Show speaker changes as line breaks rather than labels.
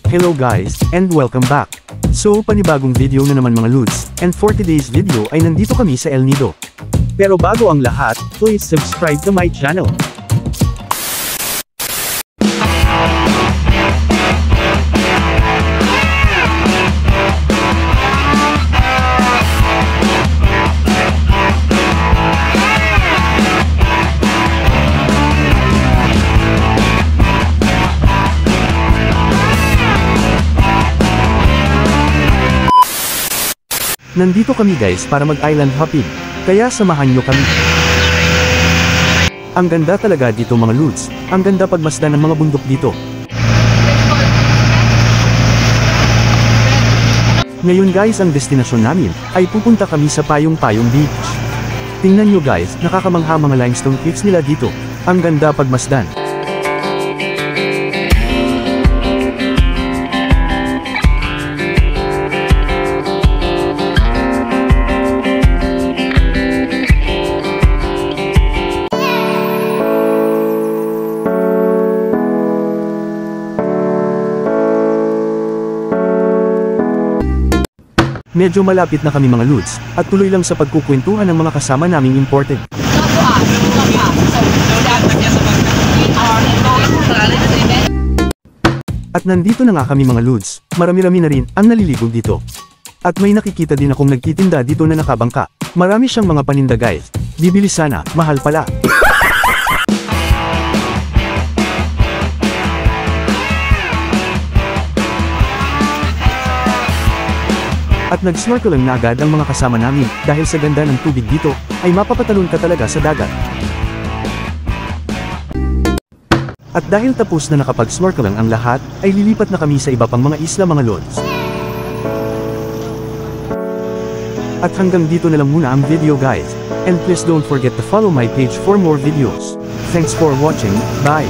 Hello guys, and welcome back. So panibagong video na naman mga Lods, and for today's video ay nandito kami sa El Nido. Pero bago ang lahat, please subscribe to my channel. Nandito kami guys para mag-island hopping, kaya samahan nyo kami. Ang ganda talaga dito mga Lods, ang ganda pagmasdan ng mga bundok dito. Ngayon guys ang destinasyon namin, ay pupunta kami sa Payong-Payong Beach. Tingnan nyo guys, nakakamangha mga limestone cliffs nila dito, ang ganda pagmasdan. Medyo malapit na kami mga Lods, at tuloy lang sa pagkukwentuhan ng mga kasama naming imported. At nandito na nga kami mga Lods, marami-rami na rin ang naliligo dito. At may nakikita din akong nagtitinda dito na nakabangka, marami siyang mga paninda guys, bibili sana, mahal pala. At nag-snorkeling na agad ang mga kasama namin, dahil sa ganda ng tubig dito, ay mapapatalon ka talaga sa dagat. At dahil tapos na nakapag-snorkeling ang lahat, ay lilipat na kami sa iba pang mga isla mga Lods. At hanggang dito na lang muna ang video guys, and please don't forget to follow my page for more videos. Thanks for watching, bye!